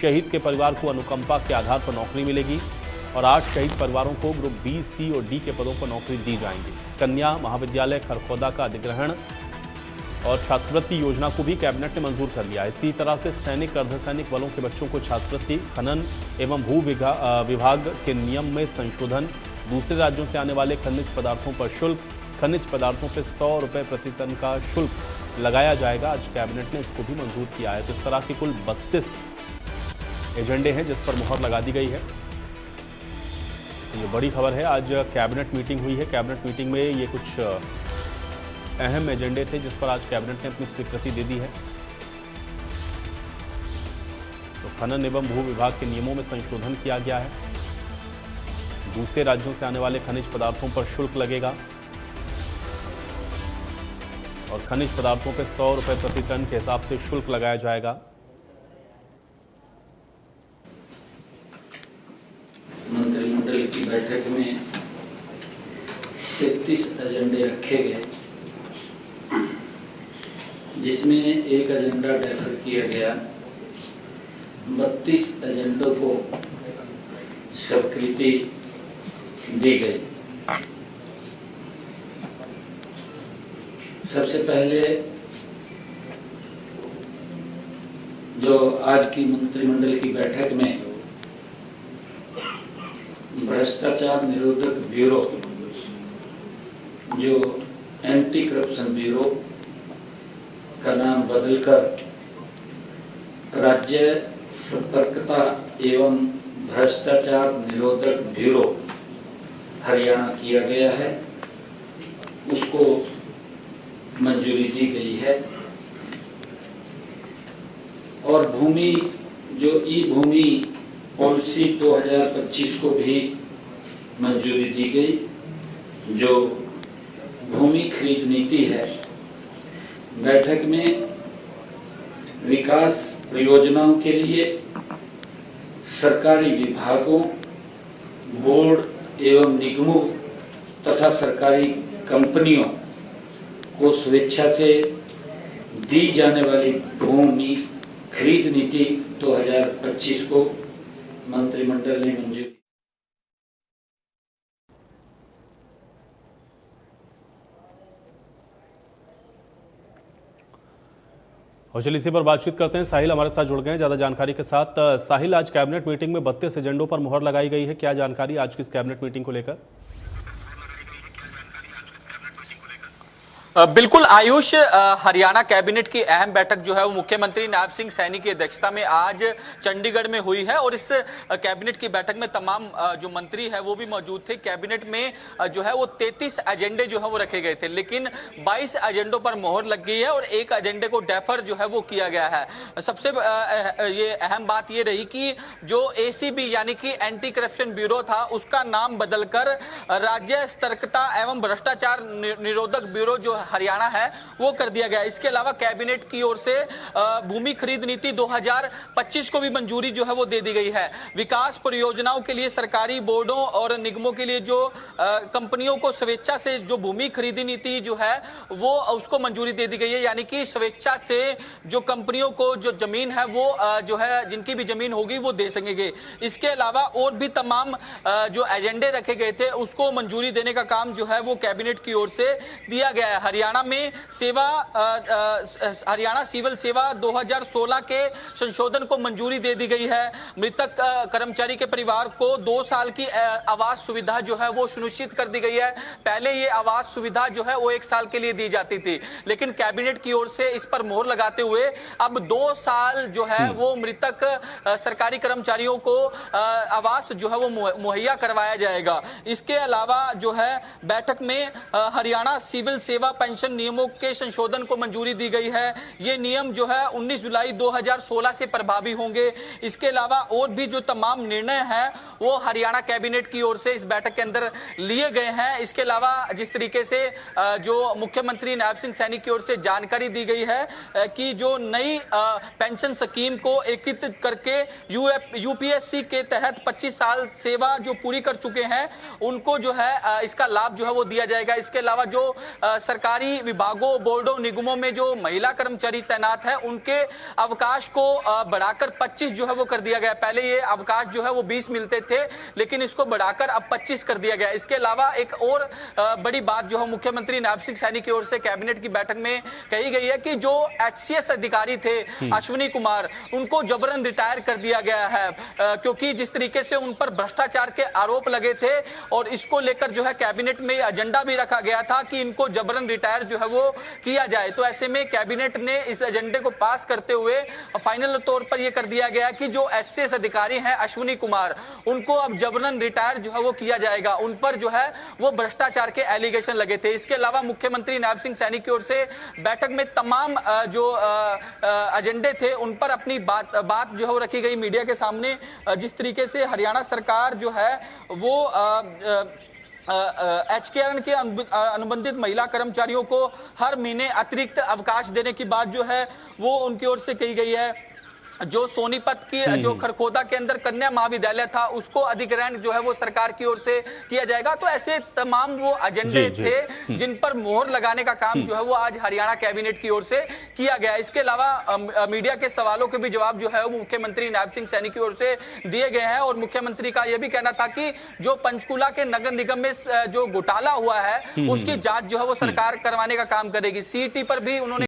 शहीद के परिवार को अनुकंपा के आधार पर नौकरी मिलेगी और 8 शहीद परिवारों को ग्रुप बी, सी और डी के पदों पर नौकरी दी जाएंगी। कन्या महाविद्यालय खरखौदा का अधिग्रहण और छात्रवृत्ति योजना को भी कैबिनेट ने मंजूर कर लिया। इसी तरह से सैनिक अर्धसैनिक बलों के बच्चों को छात्रवृत्ति, खनन एवं भू विभाग के नियम में संशोधन, दूसरे राज्यों से आने वाले खनिज पदार्थों पर शुल्क, खनिज पदार्थों पर 100 रुपये प्रति टन का शुल्क लगाया जाएगा। आज कैबिनेट ने इसको भी मंजूर किया है। तो इस तरह के कुल 32 एजेंडे हैं जिस पर मुहर लगा दी गई है। ये बड़ी खबर है। आज कैबिनेट मीटिंग हुई है। कैबिनेट मीटिंग में ये कुछ अहम एजेंडे थे जिस पर आज कैबिनेट ने अपनी स्वीकृति दे दी है। तो खनन एवं भू विभाग के नियमों में संशोधन किया गया है। दूसरे राज्यों से आने वाले खनिज पदार्थों पर शुल्क लगेगा और खनिज पदार्थों पर 100 रुपये प्रति टन के हिसाब से शुल्क लगाया जाएगा। मंत्रिमंडल की बैठक में 33 एजेंडे रखे गए, जिसमें एक एजेंडा डेफर किया गया। 32 एजेंडों को स्वीकृति दी गई। सबसे पहले जो आज की मंत्रिमंडल की बैठक में भ्रष्टाचार निरोधक ब्यूरो, जो एंटी करप्शन ब्यूरो का नाम बदलकर राज्य सतर्कता एवं भ्रष्टाचार निरोधक ब्यूरो हरियाणा किया गया है, उसको मंजूरी दी गई है। और भूमि जो ई भूमि पॉलिसी 2025 को भी मंजूरी दी गई। जो भूमि खरीद नीति है, बैठक में विकास परियोजनाओं के लिए सरकारी विभागों, बोर्ड एवं निगमों तथा सरकारी कंपनियों को स्वेच्छा से दी जाने वाली भूमि खरीद नीति 2025 को मंत्रिमंडल ने मंजूर। और चलिए इसी पर बातचीत करते हैं। साहिल हमारे साथ जुड़ गए हैं ज्यादा जानकारी के साथ। साहिल, आज कैबिनेट मीटिंग में 32 एजेंडों पर मुहर लगाई गई है। क्या जानकारी आज की इस कैबिनेट मीटिंग को लेकर? बिल्कुल आयुष, हरियाणा कैबिनेट की अहम बैठक जो है वो मुख्यमंत्री नायब सिंह सैनी की अध्यक्षता में आज चंडीगढ़ में हुई है और इस कैबिनेट की बैठक में तमाम जो मंत्री है वो भी मौजूद थे। कैबिनेट में जो है वो 33 एजेंडे जो है वो रखे गए थे, लेकिन 22 एजेंडों पर मोहर लग गई है और एक एजेंडे को डेफर जो है वो किया गया है। सबसे ये अहम बात ये रही कि जो ACB यानी कि एंटी करप्शन ब्यूरो था, उसका नाम बदलकर राज्य सतर्कता एवं भ्रष्टाचार निरोधक ब्यूरो जो हरियाणा है वो कर दिया गया। इसके अलावा कैबिनेट की ओर से भूमि खरीद नीति 2025 को भी मंजूरी जो है वो दे दी गई है। विकास परियोजनाओं के लिए सरकारी बोर्डों और निगमों के लिए जो कंपनियों को स्वेच्छा से जो भूमि खरीदी नीति जो है वो उसको मंजूरी दे दी गई है, यानी कि स्वेच्छा से जो कंपनियों को जो जमीन है वो जो है जिनकी भी जमीन होगी वो दे सकेंगे। इसके अलावा और भी तमाम जो एजेंडे रखे गए थे उसको मंजूरी देने का काम जो है वो कैबिनेट की ओर से दिया गया है। हरियाणा में हरियाणा सिविल सेवा 2016 के संशोधन को मंजूरी दे दी गई है। मृतक कर्मचारी के परिवार को 2 साल की आवास सुविधा जो है वो सुनिश्चित कर दी गई है। पहले ये आवास सुविधा जो है वो 1 साल के लिए दी जाती थी, लेकिन कैबिनेट की ओर से इस पर मोहर लगाते हुए अब 2 साल जो है वो मृतक सरकारी कर्मचारियों को आवास जो है वो मुहैया करवाया जाएगा। इसके अलावा जो है बैठक में हरियाणा सिविल सेवा पेंशन नियमों के संशोधन को मंजूरी दी गई है। ये नियम जो है 19 जुलाई 2016 से प्रभावी होंगे। इसके अलावा और भी जो तमाम निर्णय हैं वो हरियाणा कैबिनेट की ओर से इस बैठक के अंदर लिए गए हैं। इसके अलावा जिस तरीके से जो मुख्यमंत्री नायब सिंह सैनी की ओर से जानकारी दी गई है कि जो नई पेंशन स्कीम को एकीकृत करके यूपीएससी के तहत 25 साल सेवा जो पूरी कर चुके हैं उनको जो है इसका लाभ जो है वो दिया जाएगा। इसके अलावा जो सरकार सरकारी विभागों, बोर्डों, निगमों में जो महिला कर्मचारी तैनात है उनके अवकाश को बढ़ाकर 25 जो है वो कर दिया गया। पहले ये अवकाश जो है वो 20 मिलते थे, लेकिन इसको बढ़ाकर अब 25 कर दिया गया। इसके अलावा एक और बड़ी बात जो है मुख्यमंत्री नायब सिंह सैनी की ओर से कैबिनेट की बैठक में कही गई है कि जो HCS अधिकारी थे अश्विनी कुमार, उनको जबरन रिटायर कर दिया गया है, क्योंकि जिस तरीके से उन पर भ्रष्टाचार के आरोप लगे थे और इसको लेकर जो है कैबिनेट में एजेंडा भी रखा गया था कि इनको जबरन रिटायर जो है वो किया जाए। तो ऐसे में कैबिनेट ने इस एजेंडे को पास करते हुए फाइनल तौर पर यह कर दिया गया कि जो HCS अधिकारी हैं अश्विनी कुमार, उनको अब जबरन रिटायर जो है वो किया जाएगा। उन पर जो है वो भ्रष्टाचार के एलिगेशन लगे थे। इसके अलावा मुख्यमंत्री नायब सिंह सैनी की ओर से बैठक में तमाम जो एजेंडे थे उन पर अपनी बात जो है वो रखी गई मीडिया के सामने। जिस तरीके से हरियाणा सरकार जो है वो HKRN के अनुबंधित महिला कर्मचारियों को हर महीने अतिरिक्त अवकाश देने की बात जो है वो उनकी ओर से कही गई है। जो सोनीपत की जो खरखोदा के अंदर कन्या महाविद्यालय था उसको अधिग्रहण जो है वो सरकार की ओर से किया जाएगा। तो ऐसे तमाम वो एजेंडे थे जिन पर मोहर लगाने का काम जो है वो आज हरियाणा कैबिनेट की ओर से किया गया। इसके अलावा मीडिया के सवालों के भी जवाब जो है वो मुख्यमंत्री नायब सिंह सैनी की ओर से दिए गए हैं और मुख्यमंत्री का यह भी कहना था कि जो पंचकुला के नगर निगम में जो घोटाला हुआ है उसकी जांच जो है वो सरकार करवाने का काम करेगी। CET पर भी उन्होंने